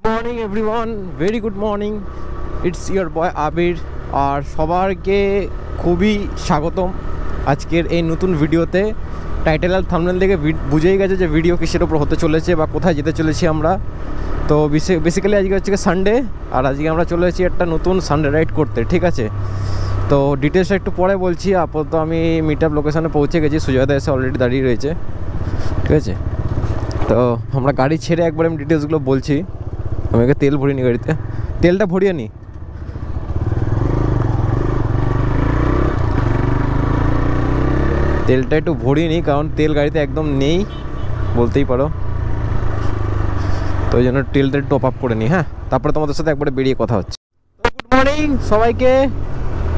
Morning everyone, very good morning. It's your boy Abir. আর সবাইকে খুবই স্বাগতম আজকের এই নতুন ভিডিওতে। টাইটেল আর থাম্বনেল দেখে বুঝেই গেছে যে ভিডিও কিসের ওপর হতে চলেছে বা কোথায় যেতে চলেছি আমরা। তো বেসিক্যালি আজকে হচ্ছে সানডে, আর আজকে আমরা চলে এসেছি একটা নতুন সানডে রাইড করতে, ঠিক আছে? তো ডিটেলসটা একটু পরে বলছি। আপাতত আমি মিট আপ লোকেশানে পৌঁছে গেছি, সুজয়দা এসে অলরেডি দাঁড়িয়ে রয়েছে, ঠিক আছে? তো আমরা গাড়ি ছেড়ে একবার আমি ডিটেলসগুলো বলছি। আমাকে তেল ভরিনি গাড়িতে, তেলটা ভরিয়ে নি। তেলটা একটু ভরিয়ে নিই, কারণ তেল গাড়িতে একদম নেই বলতেই পারো। তো ওই জন্য তেলটা টপ আপ করে নিই। হ্যাঁ, তারপরে তোমাদের সাথে একবারে বেরিয়ে কথা হচ্ছে। গুড মর্নিং সবাইকে।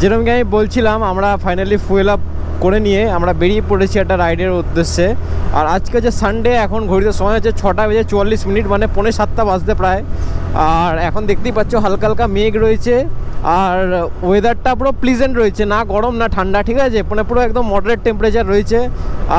যেরকম আমি বলছিলাম, আমরা ফাইনালি ফুয়েল আপ করে নিয়ে আমরা বেরিয়ে পড়েছি একটা রাইডের উদ্দেশ্যে। আর আজকে যে সানডে, এখন ঘড়িতে সময় হচ্ছে 6:44, মানে 6:45 বাজতে প্রায়। আর এখন দেখতেই পাচ্ছ হালকা হালকা মেঘ রয়েছে, আর ওয়েদারটা পুরো প্লিজেন্ট রয়েছে, না গরম না ঠান্ডা, ঠিক আছে? মানে পুরো একদম মডারেট টেম্পারেচার রয়েছে।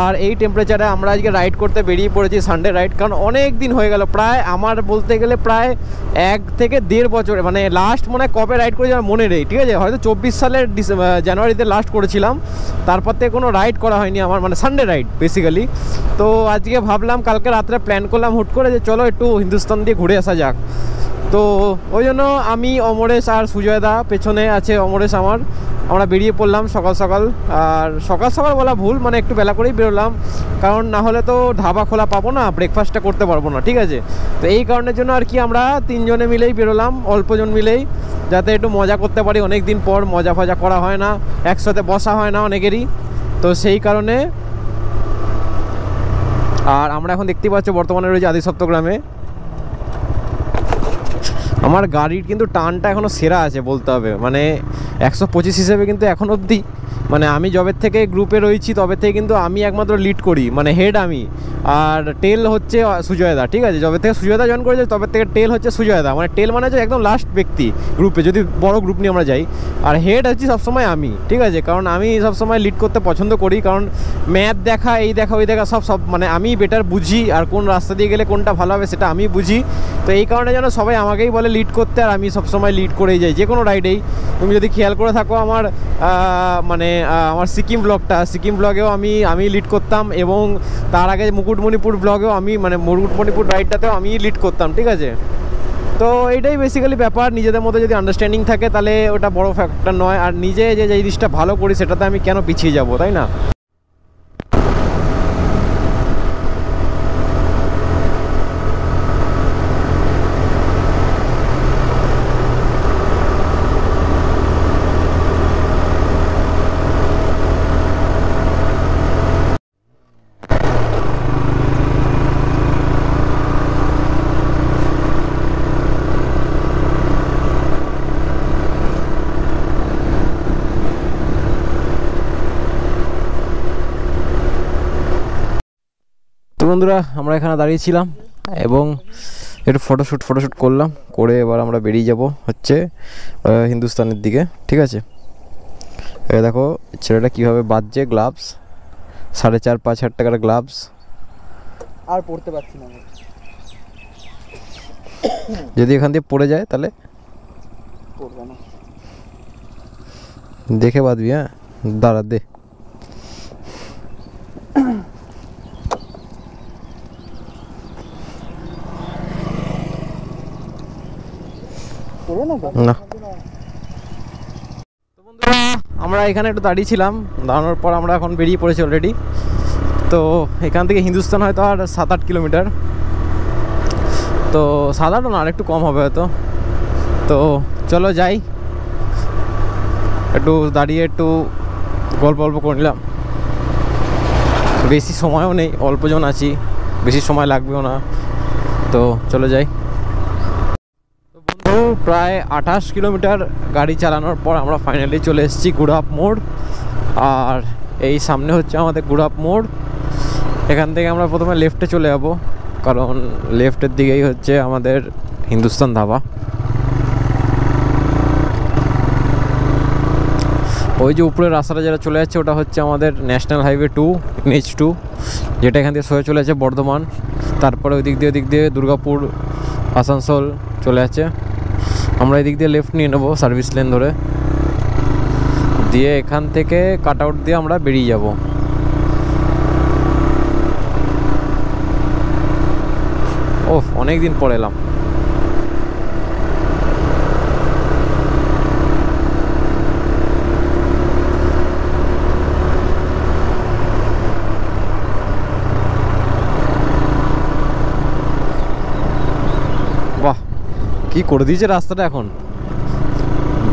আর এই টেম্পারেচারে আমরা আজকে রাইড করতে বেরিয়ে পড়েছি, সানডে রাইড। কারণ অনেক দিন হয়ে গেল, প্রায় আমার বলতে গেলে প্রায় 1 থেকে 1.5 বছরে, মানে লাস্ট মনে হয় কবে রাইড করেছি আমার মনে নেই, ঠিক আছে? হয়তো 24 সালের জানুয়ারিতে লাস্ট করেছিলাম। তারপর থেকে কোনো রাইড করা হয়নি আমার, মানে সানডে রাইড বেসিক্যালি। তো আজকে ভাবলাম, কালকে রাত্রে প্ল্যান করলাম হুট করে যে চলো একটু হিন্দুস্তান দিয়ে ঘুরে আসা যাক। তো ওই জন্য আমি, অমরেশ আর সুজয়দা, পেছনে আছে অমরেশ আমার, আমরা বেরিয়ে পড়লাম সকাল সকাল। আর সকাল সকাল বলা ভুল, মানে একটু বেলা করেই বেরোলাম, কারণ না হলে তো ধাবা খোলা পাবো না, ব্রেকফাস্টটা করতে পারবো না, ঠিক আছে? তো এই কারণের জন্য আর কি আমরা 3 জনে মিলেই বেরোলাম, অল্পজন মিলেই, যাতে একটু মজা করতে পারি। অনেক দিন পর মজা ফজা করা হয় না, একসাথে বসা হয় না অনেকেরই, তো সেই কারণে। আর আমরা এখন দেখতেই পাচ্ছি বর্তমানে রয়েছে আদি সপ্তগ্রামে। আমার গাড়ির কিন্তু টানটা এখনও সেরা আছে বলতে হবে, মানে 125 হিসেবে কিন্তু এখন অবধি, মানে আমি যবে থেকে গ্রুপে রয়েছি তবে থেকে কিন্তু আমি একমাত্র লিড করি, মানে হেড আমি, আর টেল হচ্ছে সুজয়দা, ঠিক আছে? যবে থেকে সুজয়দা জয়েন করেছে তবে থেকে টেল হচ্ছে সুজয়দা, মানে টেল মানে হচ্ছে একদম লাস্ট ব্যক্তি গ্রুপে, যদি বড় গ্রুপ নিয়ে আমরা যাই। আর হেড হচ্ছে সবসময় আমি, ঠিক আছে? কারণ আমি সবসময় লিড করতে পছন্দ করি, কারণ ম্যাপ দেখা, এই দেখা, ওই দেখা, সব মানে আমি বেটার বুঝি, আর কোন রাস্তা দিয়ে গেলে কোনটা ভালো হবে সেটা আমি বুঝি। তো এই কারণে যেন সবাই আমাকেই বলে লিড করতে, আর আমি সবসময় লিড করেই যাই যে কোনো রাইডেই। তুমি যদি খেয়াল করে থাকো আমার মানে আমার সিকিম ব্লগেও আমি লিড করতাম, এবং তার আগে মুকুটমণিপুর ব্লগেও আমি, মানে মুকুটমণিপুর রাইডটাতেও আমি লিড করতাম, ঠিক আছে? তো এইটাই বেসিক্যালি ব্যাপার। নিজেদের মধ্যে যদি আন্ডারস্ট্যান্ডিং থাকে তাহলে ওটা বড় ফ্যাক্টর নয়। আর নিজে যে জিনিসটা ভালো করি সেটাতে আমি কেন পিছিয়ে যাব, তাই না? তো বন্ধুরা, আমরা এখানে দাঁড়িয়েছিলাম এবং একটু ফটোশ্যুট করলাম, করে এবার আমরা বেরিয়ে যাব হচ্ছে হিন্দুস্তানের দিকে, ঠিক আছে? এবার দেখো ছেলেটা কীভাবে বাজছে, গ্লাভস 4,500-5 হাজার টাকার গ্লাভস, আর পড়তে পারছি না। যদি এখান দিয়ে পড়ে যায় তাহলে পড়বে না, দেখে বাঁধবি। হ্যাঁ, দাঁড়া দে। না, তো বন্ধুরা আমরা এখানে একটু দাঁড়িয়েছিলাম, দাঁড়ানোর পর আমরা এখন বেরিয়ে পড়েছি অলরেডি। তো এখান থেকে হিন্দুস্তান হয়তো আর 7-8 কিলোমিটার, তো 7-8 না, আর একটু কম হবে হয়তো। তো চলো যাই, একটু দাঁড়িয়ে একটু গল্প করে নিলাম। বেশি সময়ও নেই, অল্পজন আছি, বেশি সময় লাগবেও না, তো চলো যাই। তো প্রায় 28 কিলোমিটার গাড়ি চালানোর পর আমরা ফাইনালি চলে এসেছি গুড়াপ মোড়। আর এই সামনে হচ্ছে আমাদের গুড়াপ মোড়। এখান থেকে আমরা প্রথমে লেফটে চলে যাব, কারণ লেফটের দিকেই হচ্ছে আমাদের হিন্দুস্তান ধাবা। ওই যে উপরের রাস্তাটা যেটা চলে যাচ্ছে ওটা হচ্ছে আমাদের ন্যাশনাল হাইওয়ে 2, NH2, যেটা এখান থেকে সোজা চলে যাচ্ছে বর্ধমান, তারপরে ওই দিক দিয়ে দুর্গাপুর, আসানসোল, চলে যাচ্ছে। আমরা এদিক দিয়ে লেফট নিয়ে নেবো সার্ভিস লেন ধরে, দিয়ে এখান থেকে কাট আউট দিয়ে আমরা বেরিয়ে যাব। ওহ, অনেক দিন পর এলাম। বাহ, কি করে দিয়েছে রাস্তাটা এখন,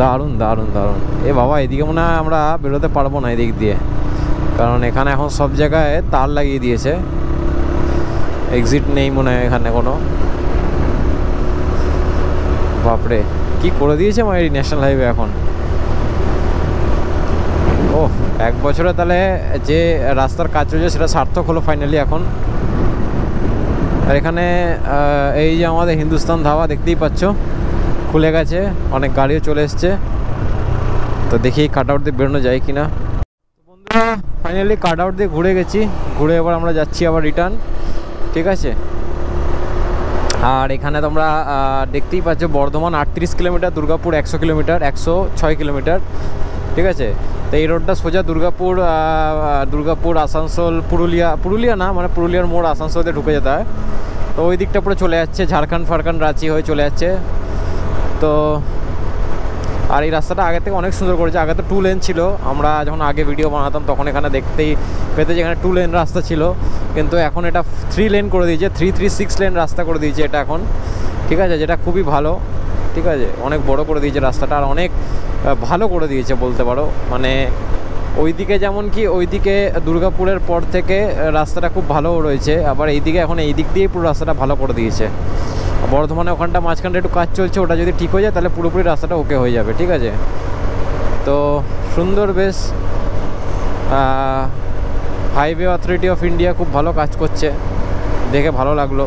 দারুণ দারুণ দারুণ। এ বাবা, এদিকে মনে হয় আমরা বেরোতে পারবো না এদিক দিয়ে, কারণ এখানে এখন সব জায়গায় তার লাগিয়ে দিয়েছে, এক্সিট নেই মনে হয় এখানে কোনো। বাপরে, কি করে দিয়েছে মায়ের ন্যাশনাল হাইওয়ে এখন। ও, 1 বছরে তাহলে যে রাস্তার কাজ চলছে সেটা সার্থক হলো ফাইনালি এখন। আর এখানে এই যে আমাদের হিন্দুস্তান ধাবা দেখতেই পাচ্ছ, খুলে গেছে, অনেক গাড়িও চলে এসছে। তো দেখি কাট আউট দিয়ে বেরোনো যায় কিনা। বন্ধুরা, ফাইনালি কাট আউট দিয়ে ঘুরে গেছি, ঘুরে এবার আমরা যাচ্ছি আবার রিটার্ন, ঠিক আছে। আর এখানে তোমরা দেখতেই পাচ্ছ Bardhaman 38 kilometre, Durgapur 100 kilometre, 106 kilometre, ঠিক আছে। তো এই রোডটা সোজা দুর্গাপুর আসানসোল, পুরুলিয়া না, মানে পুরুলিয়ার মোড় আসানসোলে ঢুকে যেতে হয়। তো ওই দিকটা পুরো চলে যাচ্ছে, ঝাড়খণ্ড রাঁচি হয়ে চলে যাচ্ছে। তো আর এই রাস্তাটা আগে থেকে অনেক সুন্দর করেছে। আগে তো 2 লেন ছিল, আমরা যখন আগে ভিডিও বানাতাম তখন এখানে দেখতেই পেতে যেখানে 2 লেন রাস্তা ছিল, কিন্তু এখন এটা 3 লেন করে দিয়েছে, 336 লেন রাস্তা করে দিয়েছে এটা এখন, ঠিক আছে, যেটা খুবই ভালো, ঠিক আছে। অনেক বড় করে দিয়েছে রাস্তাটা, আর অনেক ভালো করে দিয়েছে বলতে পারো। মানে ওইদিকে যেমন কি ওইদিকে দুর্গাপুরের পর থেকে রাস্তাটা খুব ভালো রয়েছে, আবার এইদিকে এখন এই দিক দিয়েই পুরো রাস্তাটা ভালো করে দিয়েছে। বর্ধমানে ওখানটা মাঝখানটা একটু কাজ চলছে, ওটা যদি ঠিক হয়ে যায় তাহলে পুরোপুরি রাস্তাটা ওকে হয়ে যাবে, ঠিক আছে। তো সুন্দর, বেশ। হাইওয়ে অথরিটি অফ ইন্ডিয়া খুব ভালো কাজ করছে, দেখে ভালো লাগলো।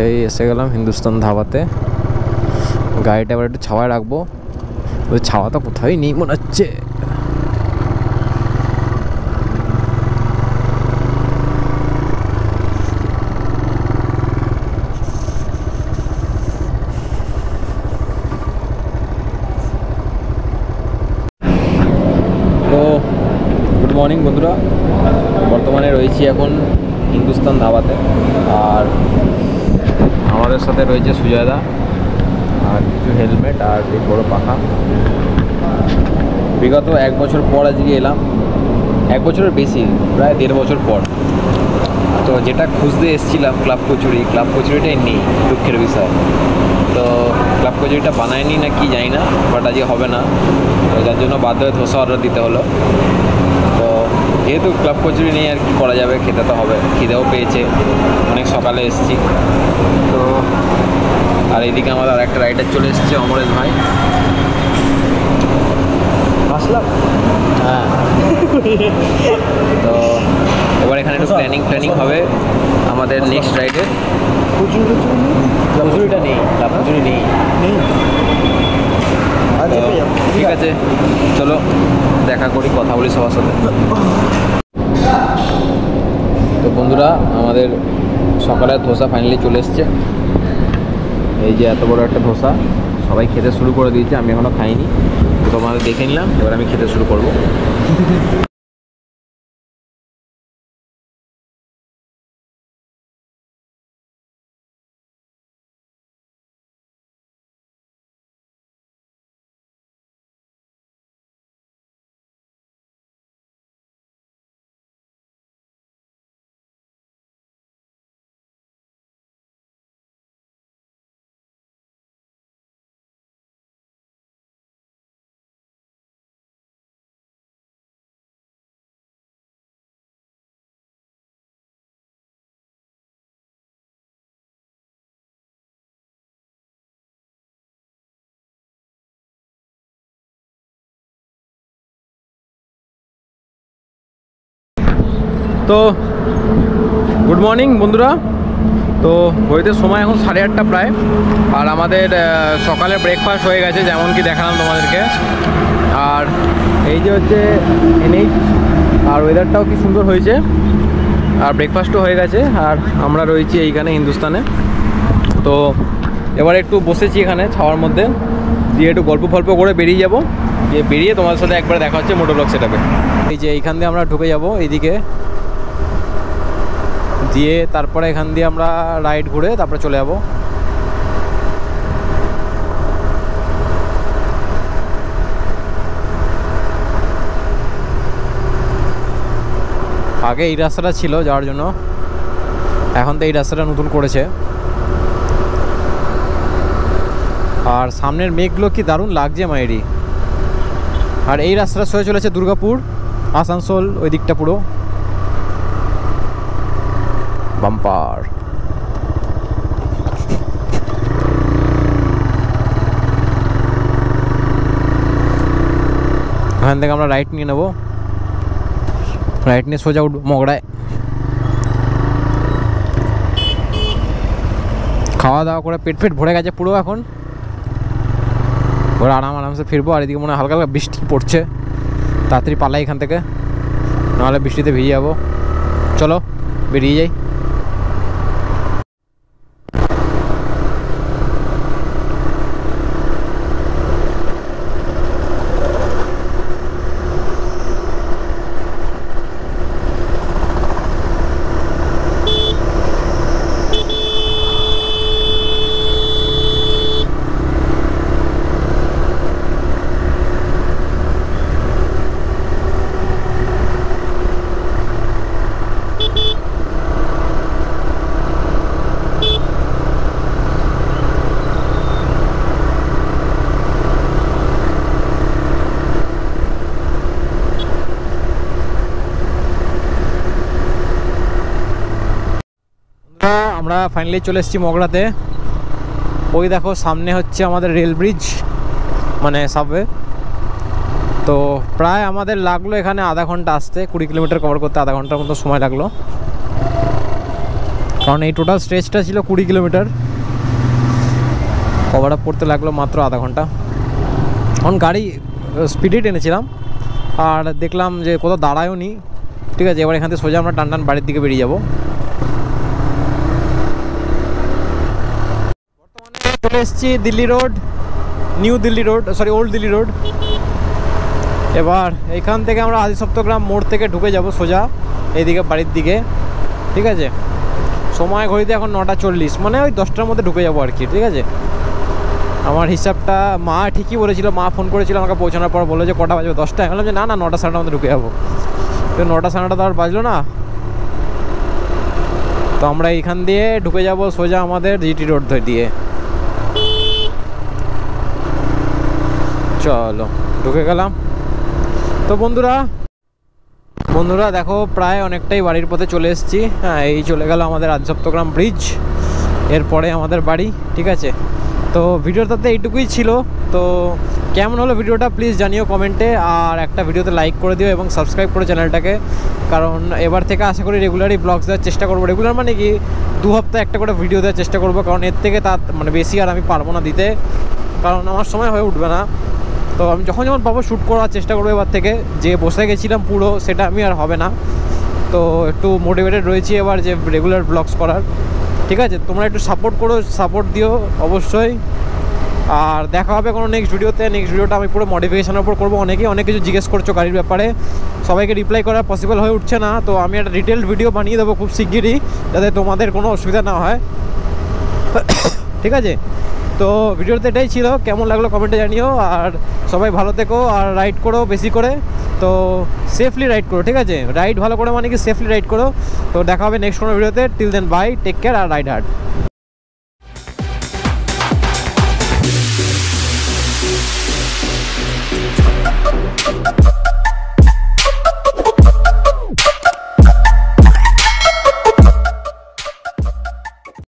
এই এসে গেলাম হিন্দুস্তান ধাবাতে, গাড়িটা এবার একটু ছাওয়ায় রাখবো, ওই ছাওয়া তো কোথায় নেই মনে হচ্ছে। তো গুড মর্নিং বন্ধুরা, বর্তমানে রয়েছি এখন হিন্দুস্তান ধাবাতে, আর আমাদের সাথে রয়েছে সুজয়দা, আর কিছু হেলমেট, আর এই বড় পাখা। বিগত 1 বছর পর আজকে এলাম, 1 বছরের বেশি, প্রায় 1.5 বছর পর। তো যেটা খুঁজতে এসেছিলাম ক্লাব কচুরিটাই নেই, দুঃখের বিষয়। তো ক্লাব কচুরিটা বানায়নি না কি জানি না, বাট আজকে হবে না, তো যার জন্য বাধ্য হয়ে ধোসা অর্ডার দিতে হলো। তো যেহেতু ক্লাব কচুরি নেই আর কি করা যাবে, খেতে তো হবে, খিদেও পেয়েছে, অনেক সকালে এসেছি। তো আর এইদিকে আমাদের আর একটা রাইডার চলে এসেছে, অমরেশ ভাই। আসলাম, হ্যাঁ। তো এবার এখানে একটু প্ল্যানিং হবে আমাদের নেক্সট রাইডের। কচুরিটা নেই, ক্লাব কচুরি নেই। ঠিক আছে, চলো দেখা করি, কথা বলি সবার সাথে। তো বন্ধুরা, আমাদের সকালের ধোসা ফাইনালি চলে এসছে। এই যে এত বড় একটা ধোসা, সবাই খেতে শুরু করে দিয়েছে, আমি এখনও খাইনি। তো তোমাদের দেখে নিলাম, এবার আমি খেতে শুরু করবো। তো গুড মর্নিং বন্ধুরা। তো ঘড়িতে সময় এখন 8:30 প্রায়, আর আমাদের সকালে ব্রেকফাস্ট হয়ে গেছে, যেমন কি দেখালাম তোমাদেরকে। আর এই যে হচ্ছে NH, আর ওয়েদারটাও কি সুন্দর হয়েছে, আর ব্রেকফাস্টও হয়ে গেছে, আর আমরা রয়েছি এইখানে হিন্দুস্তানে। তো এবার একটু বসেছি এখানে ছাওয়ার মধ্যে, দিয়ে একটু গল্প ফল্প করে বেরিয়ে যাব, দিয়ে বেরিয়ে তোমাদের সাথে একবার দেখা হচ্ছে মোটো ব্লগ সেটআপে। এই যে এইখান দিয়ে আমরা ঢুকে যাব এইদিকে, দিয়ে তারপরে এখান দিয়ে আমরা রাইড ঘুরে তারপরে চলে যাব। আগে এই রাস্তাটা ছিল যাওয়ার জন্য, এখন তো এই রাস্তাটা নতুন করেছে। আর সামনের মেঘগুলো কি দারুণ লাগছে মায়েরি। আর এই রাস্তাটা সোজা চলেছে দুর্গাপুর, আসানসোল, ওই দিকটা পুরো বাম্পার। ওখান থেকে আমরা রাইট নিয়ে নেবো, রাইট নিয়ে সোজা উঠবো মগড়ায়। খাওয়া দাওয়া করে পেট ভরে গেছে পুরো, এখন ওরা আরামসে ফিরবো। আর এদিকে মনে হয় হালকা হালকা বৃষ্টি পড়ছে, তাড়াতাড়ি পালাই এখান থেকে, নাহলে বৃষ্টিতে ভিজে যাবো। চলো বেরিয়ে যাই। আমরা ফাইনালি চলে এসেছি মগড়াতে। ওই দেখো সামনে হচ্ছে আমাদের রেল ব্রিজ, মানে সাবওয়ে। তো প্রায় আমাদের লাগলো এখানে আধা ঘন্টা আসতে, 20 কিলোমিটার কভার করতে আধা ঘন্টার মতো সময় লাগলো, কারণ এই টোটাল স্ট্রেচটা ছিল 20 কিলোমিটার, কভার আপ করতে লাগলো মাত্র আধা ঘন্টা। এখন গাড়ি স্পিডে টেনেছিলাম আর দেখলাম যে কোথাও দাঁড়ায়ও নি। ঠিক আছে, এবার এখান থেকে সোজা আমরা টান বাড়ির দিকে বেরিয়ে যাবো। চলে এসেছি Delhi road, new Delhi road, sorry old Delhi road. এবার এইখান থেকে আমরা আদি সপ্তগ্রাম মোড় থেকে ঢুকে যাব সোজা এইদিকে বাড়ির দিকে। ঠিক আছে, সময় ঘড়িতে এখন 9:40, মানে ওই 10টার মধ্যে ঢুকে যাবো আর কি। ঠিক আছে, আমার হিসাবটা মা ঠিকই বলেছিল, মা ফোন করেছিল আমাকে পৌঁছানোর পর, বললো যে কটা বাজবে, 10টা। আমি বললাম যে না 9টা 9:30 মধ্যে ঢুকে যাবো। তো 9টা 9:30 তো আর বাজলো না। তো আমরা এইখান দিয়ে ঢুকে যাব সোজা আমাদের জিটি রোড দিয়ে। চলো ঢুকে গেলাম। তো বন্ধুরা দেখো প্রায় অনেকটাই বাড়ির পথে চলে এসেছি। হ্যাঁ, এই চলে গেল আমাদের আদি সপ্তগ্রাম ব্রিজ, এরপরে আমাদের বাড়ি। ঠিক আছে, তো ভিডিওটাতে এইটুকুই ছিল। তো কেমন হলো ভিডিওটা প্লিজ জানিও কমেন্টে, আর একটা ভিডিওতে লাইক করে দিও এবং সাবস্ক্রাইব করো চ্যানেলটাকে, কারণ এবার থেকে আশা করি রেগুলারই ব্লগস দেওয়ার চেষ্টা করবো। রেগুলার মানে কি 2 সপ্তাহে একটা করে ভিডিও দেওয়ার চেষ্টা করবো, কারণ এর থেকে তার মানে বেশি আর আমি পারবো না দিতে, কারণ আমার সময় হয়ে উঠবে না। তো আমি যখন পাবো শ্যুট করার চেষ্টা করবো এবার থেকে। যে বসে গেছিলাম পুরো, সেটা আমি আর হবে না। তো একটু মোটিভেটেড রয়েছি এবার যে রেগুলার ব্লগস করার। ঠিক আছে, তোমরা একটু সাপোর্ট দিও অবশ্যই। আর দেখা হবে কোনো নেক্সট ভিডিওতে। নেক্সট ভিডিওটা আমি পুরো মডিফিকেশনের উপর করবো। অনেক কিছু জিজ্ঞেস করছো গাড়ির ব্যাপারে, সবাইকে রিপ্লাই করা পসিবল হয়ে উঠছে না। তো আমি একটা ডিটেলড ভিডিও বানিয়ে দেবো খুব শিগগিরই, যাতে তোমাদের কোনো অসুবিধা না হয়। ঠিক আছে, তো ভিডিওতে এটাই ছিল। কেমন লাগলো কমেন্টে জানিও, আর সবাই ভালো থেকো আর রাইড করো বেশি করে। তো সেফলি রাইড করো। ঠিক আছে, রাইড ভালো করে মানে কি সেফলি রাইড করো। তো দেখা হবে নেক্সট কোনো ভিডিওতে। Till then bye, take care আর রাইড হার্ড।